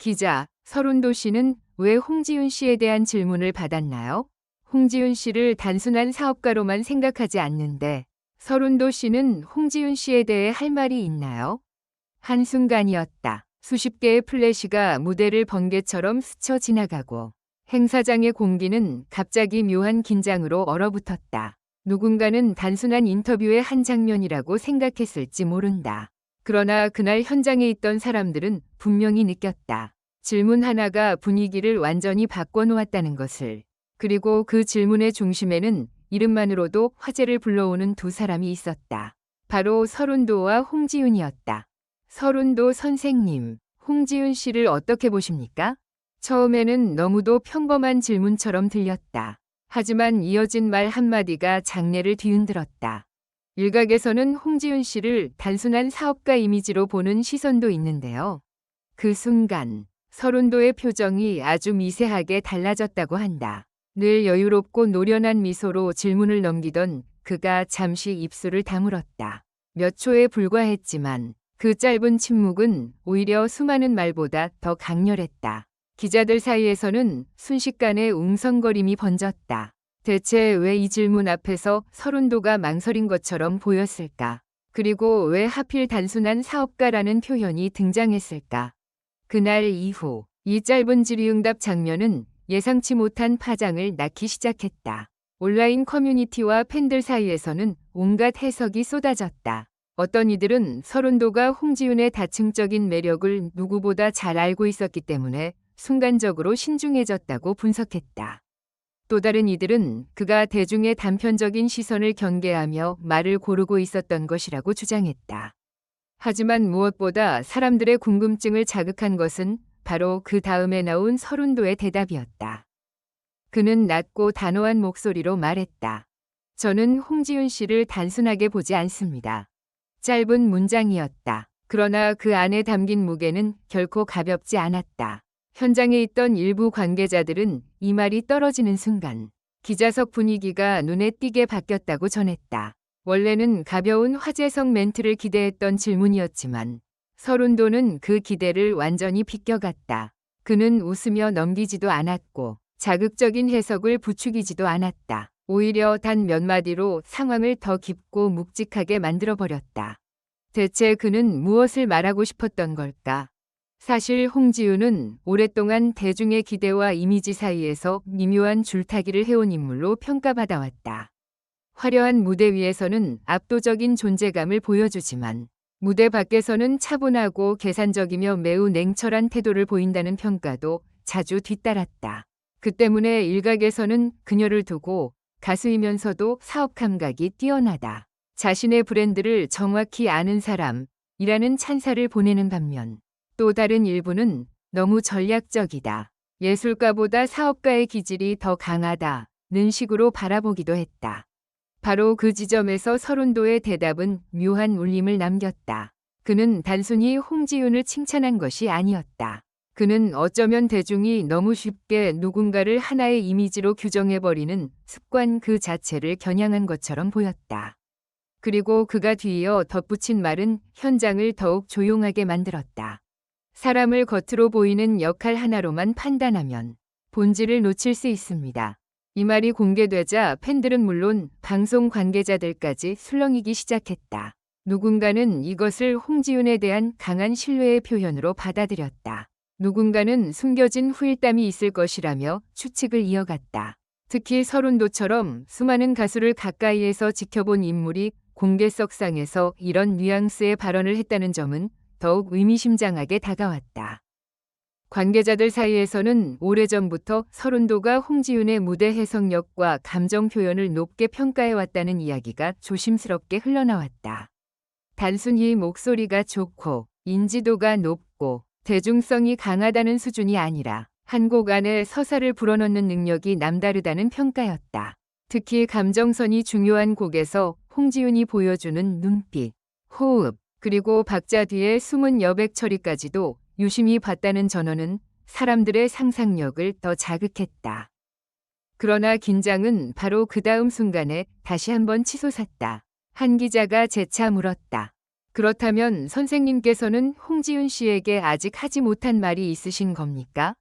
기자, 서른도 씨는 왜 홍지윤 씨에 대한 질문을 받았나요? 홍지윤 씨를 단순한 사업가로만 생각하지 않는데 서른도 씨는 홍지윤 씨에 대해 할 말이 있나요? 한순간이었다. 수십 개의 플래시가 무대를 번개처럼 스쳐 지나가고 행사장의 공기는 갑자기 묘한 긴장으로 얼어붙었다. 누군가는 단순한 인터뷰의 한 장면이라고 생각했을지 모른다. 그러나 그날 현장에 있던 사람들은 분명히 느꼈다. 질문 하나가 분위기를 완전히 바꿔놓았다는 것을. 그리고 그 질문의 중심에는 이름만으로도 화제를 불러오는 두 사람이 있었다. 바로 서른도와 홍지윤이었다. 서른도 선생님, 홍지윤 씨를 어떻게 보십니까? 처음에는 너무도 평범한 질문처럼 들렸다. 하지만 이어진 말 한마디가 장내를 뒤흔들었다. 일각에서는 홍지윤 씨를 단순한 사업가 이미지로 보는 시선도 있는데요. 그 순간 서른도의 표정이 아주 미세하게 달라졌다고 한다. 늘 여유롭고 노련한 미소로 질문을 넘기던 그가 잠시 입술을 다물었다. 몇 초에 불과했지만 그 짧은 침묵은 오히려 수많은 말보다 더 강렬했다. 기자들 사이에서는 순식간에 웅성거림이 번졌다. 대체 왜 이 질문 앞에서 서른도가 망설인 것처럼 보였을까? 그리고 왜 하필 단순한 사업가라는 표현이 등장했을까? 그날 이후 이 짧은 질의응답 장면은 예상치 못한 파장을 낳기 시작했다. 온라인 커뮤니티와 팬들 사이에서는 온갖 해석이 쏟아졌다. 어떤 이들은 서른도가 홍지윤의 다층적인 매력을 누구보다 잘 알고 있었기 때문에 순간적으로 신중해졌다고 분석했다. 또 다른 이들은 그가 대중의 단편적인 시선을 경계하며 말을 고르고 있었던 것이라고 주장했다. 하지만 무엇보다 사람들의 궁금증을 자극한 것은 바로 그 다음에 나온 서른도의 대답이었다. 그는 낮고 단호한 목소리로 말했다. 저는 홍지윤 씨를 단순하게 보지 않습니다. 짧은 문장이었다. 그러나 그 안에 담긴 무게는 결코 가볍지 않았다. 현장에 있던 일부 관계자들은 이 말이 떨어지는 순간 기자석 분위기가 눈에 띄게 바뀌었다고 전했다. 원래는 가벼운 화제성 멘트를 기대했던 질문이었지만 서른도는 그 기대를 완전히 비껴갔다. 그는 웃으며 넘기지도 않았고 자극적인 해석을 부추기지도 않았다. 오히려 단 몇 마디로 상황을 더 깊고 묵직하게 만들어버렸다. 대체 그는 무엇을 말하고 싶었던 걸까? 사실 홍지윤은 오랫동안 대중의 기대와 이미지 사이에서 미묘한 줄타기를 해온 인물로 평가받아왔다. 화려한 무대 위에서는 압도적인 존재감을 보여주지만 무대 밖에서는 차분하고 계산적이며 매우 냉철한 태도를 보인다는 평가도 자주 뒤따랐다. 그 때문에 일각에서는 그녀를 두고 가수이면서도 사업 감각이 뛰어나다. 자신의 브랜드를 정확히 아는 사람이라는 찬사를 보내는 반면 또 다른 일부는 너무 전략적이다. 예술가보다 사업가의 기질이 더 강하다는 식으로 바라보기도 했다. 바로 그 지점에서 서른도의 대답은 묘한 울림을 남겼다. 그는 단순히 홍지윤을 칭찬한 것이 아니었다. 그는 어쩌면 대중이 너무 쉽게 누군가를 하나의 이미지로 규정해버리는 습관 그 자체를 겨냥한 것처럼 보였다. 그리고 그가 뒤이어 덧붙인 말은 현장을 더욱 조용하게 만들었다. 사람을 겉으로 보이는 역할 하나로만 판단하면 본질을 놓칠 수 있습니다. 이 말이 공개되자 팬들은 물론 방송 관계자들까지 술렁이기 시작했다. 누군가는 이것을 홍지윤에 대한 강한 신뢰의 표현으로 받아들였다. 누군가는 숨겨진 후일담이 있을 것이라며 추측을 이어갔다. 특히 서른도처럼 수많은 가수를 가까이에서 지켜본 인물이 공개석상에서 이런 뉘앙스의 발언을 했다는 점은 더욱 의미심장하게 다가왔다. 관계자들 사이에서는 오래전부터 서른도가 홍지윤의 무대 해석력과 감정 표현을 높게 평가해왔다는 이야기가 조심스럽게 흘러나왔다. 단순히 목소리가 좋고 인지도가 높고 대중성이 강하다는 수준이 아니라 한 곡 안에 서사를 불어넣는 능력이 남다르다는 평가였다. 특히 감정선이 중요한 곡에서 홍지윤이 보여주는 눈빛, 호흡, 그리고 박자 뒤의 숨은 여백 처리까지도 유심히 봤다는 전언은 사람들의 상상력을 더 자극했다. 그러나 긴장은 바로 그 다음 순간에 다시 한번 치솟았다. 한 기자가 재차 물었다. 그렇다면 선생님께서는 홍지윤 씨에게 아직 하지 못한 말이 있으신 겁니까?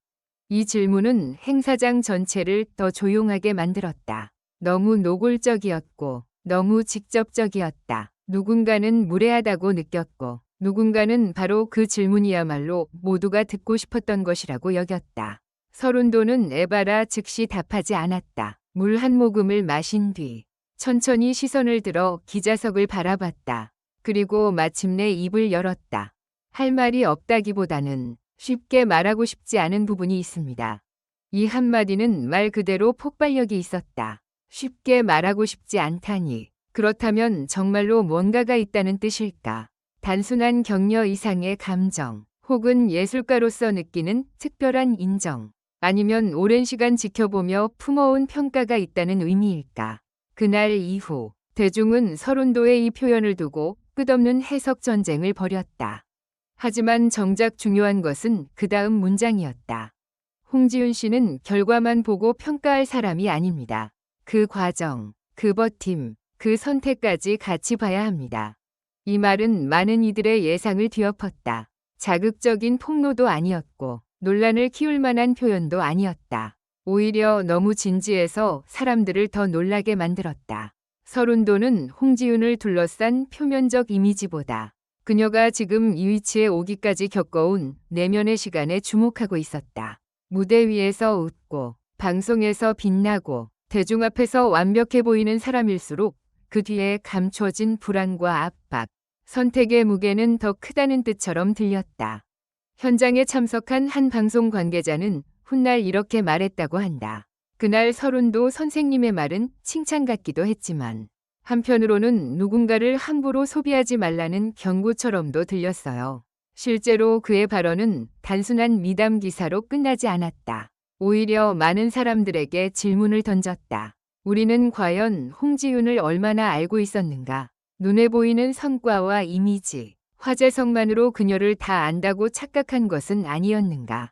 이 질문은 행사장 전체를 더 조용하게 만들었다. 너무 노골적이었고 너무 직접적이었다. 누군가는 무례하다고 느꼈고 누군가는 바로 그 질문이야말로 모두가 듣고 싶었던 것이라고 여겼다. 서른도는 에바라 즉시 답하지 않았다. 물 한 모금을 마신 뒤 천천히 시선을 들어 기자석을 바라봤다. 그리고 마침내 입을 열었다. 할 말이 없다기보다는 쉽게 말하고 싶지 않은 부분이 있습니다. 이 한마디는 말 그대로 폭발력이 있었다. 쉽게 말하고 싶지 않다니. 그렇다면 정말로 뭔가가 있다는 뜻일까? 단순한 격려 이상의 감정, 혹은 예술가로서 느끼는 특별한 인정, 아니면 오랜 시간 지켜보며 품어온 평가가 있다는 의미일까? 그날 이후 대중은 서른도의 이 표현을 두고 끝없는 해석 전쟁을 벌였다. 하지만 정작 중요한 것은 그 다음 문장이었다. 홍지윤 씨는 결과만 보고 평가할 사람이 아닙니다. 그 과정, 그 버팀, 그 선택까지 같이 봐야 합니다. 이 말은 많은 이들의 예상을 뒤엎었다. 자극적인 폭로도 아니었고 논란을 키울 만한 표현도 아니었다. 오히려 너무 진지해서 사람들을 더 놀라게 만들었다. 서른도는 홍지윤을 둘러싼 표면적 이미지보다 그녀가 지금 이 위치에 오기까지 겪어온 내면의 시간에 주목하고 있었다. 무대 위에서 웃고 방송에서 빛나고 대중 앞에서 완벽해 보이는 사람일수록 그 뒤에 감춰진 불안과 압박, 선택의 무게는 더 크다는 뜻처럼 들렸다. 현장에 참석한 한 방송 관계자는 훗날 이렇게 말했다고 한다. 그날 서른도 선생님의 말은 칭찬 같기도 했지만 한편으로는 누군가를 함부로 소비하지 말라는 경고처럼도 들렸어요. 실제로 그의 발언은 단순한 미담 기사로 끝나지 않았다. 오히려 많은 사람들에게 질문을 던졌다. 우리는 과연 홍지윤을 얼마나 알고 있었는가? 눈에 보이는 성과와 이미지, 화제성만으로 그녀를 다 안다고 착각한 것은 아니었는가?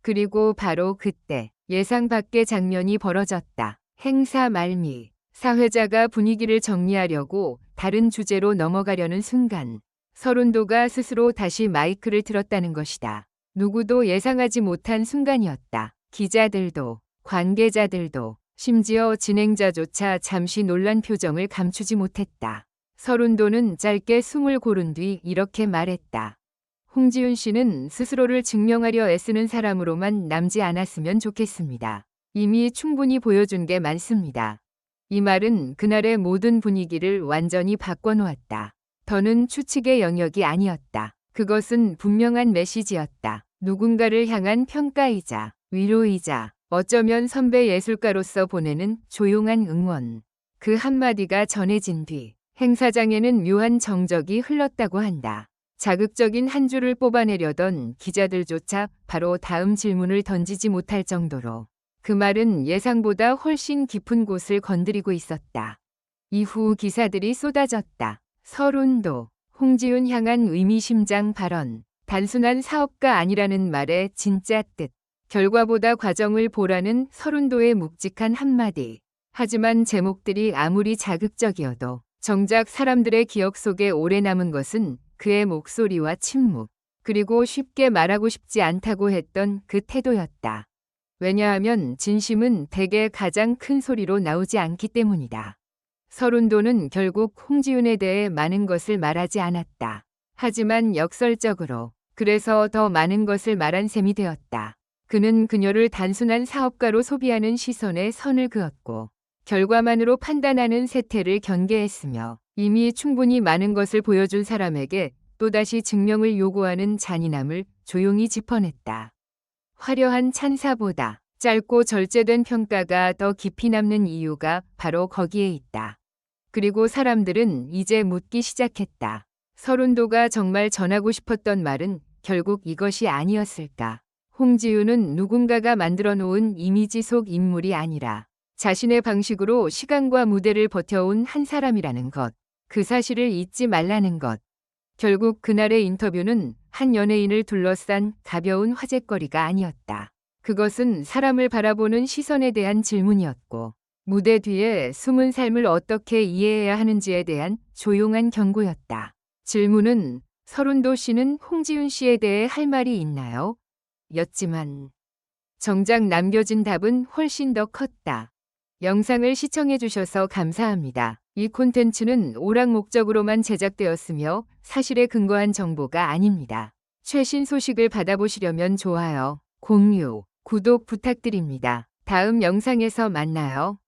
그리고 바로 그때 예상 밖의 장면이 벌어졌다. 행사 말미, 사회자가 분위기를 정리하려고 다른 주제로 넘어가려는 순간 서른도가 스스로 다시 마이크를 들었다는 것이다. 누구도 예상하지 못한 순간이었다. 기자들도, 관계자들도, 심지어 진행자조차 잠시 놀란 표정을 감추지 못했다. 서른도는 짧게 숨을 고른 뒤 이렇게 말했다. 홍지윤 씨는 스스로를 증명하려 애쓰는 사람으로만 남지 않았으면 좋겠습니다. 이미 충분히 보여준 게 많습니다. 이 말은 그날의 모든 분위기를 완전히 바꿔놓았다. 더는 추측의 영역이 아니었다. 그것은 분명한 메시지였다. 누군가를 향한 평가이자 위로이자 어쩌면 선배 예술가로서 보내는 조용한 응원. 그 한마디가 전해진 뒤 행사장에는 묘한 정적이 흘렀다고 한다. 자극적인 한 줄을 뽑아내려던 기자들조차 바로 다음 질문을 던지지 못할 정도로 그 말은 예상보다 훨씬 깊은 곳을 건드리고 있었다. 이후 기사들이 쏟아졌다. 서른도, 홍지윤 향한 의미심장 발언, 단순한 사업가 아니라는 말의 진짜 뜻, 결과보다 과정을 보라는 서른도의 묵직한 한마디. 하지만 제목들이 아무리 자극적이어도 정작 사람들의 기억 속에 오래 남은 것은 그의 목소리와 침묵, 그리고 쉽게 말하고 싶지 않다고 했던 그 태도였다. 왜냐하면 진심은 대개 가장 큰 소리로 나오지 않기 때문이다. 서른도는 결국 홍지윤에 대해 많은 것을 말하지 않았다. 하지만 역설적으로 그래서 더 많은 것을 말한 셈이 되었다. 그는 그녀를 단순한 사업가로 소비하는 시선에 선을 그었고 결과만으로 판단하는 세태를 경계했으며 이미 충분히 많은 것을 보여준 사람에게 또다시 증명을 요구하는 잔인함을 조용히 짚어냈다. 화려한 찬사보다 짧고 절제된 평가가 더 깊이 남는 이유가 바로 거기에 있다. 그리고 사람들은 이제 묻기 시작했다. 서른도가 정말 전하고 싶었던 말은 결국 이것이 아니었을까? 홍지윤은 누군가가 만들어 놓은 이미지 속 인물이 아니라 자신의 방식으로 시간과 무대를 버텨온 한 사람이라는 것. 그 사실을 잊지 말라는 것. 결국 그날의 인터뷰는 한 연예인을 둘러싼 가벼운 화제거리가 아니었다. 그것은 사람을 바라보는 시선에 대한 질문이었고 무대 뒤에 숨은 삶을 어떻게 이해해야 하는지에 대한 조용한 경고였다. 질문은 서른도 씨는 홍지윤 씨에 대해 할 말이 있나요? 였지만 정작 남겨진 답은 훨씬 더 컸다. 영상을 시청해주셔서 감사합니다. 이 콘텐츠는 오락 목적으로만 제작되었으며 사실에 근거한 정보가 아닙니다. 최신 소식을 받아보시려면 좋아요, 공유, 구독 부탁드립니다. 다음 영상에서 만나요.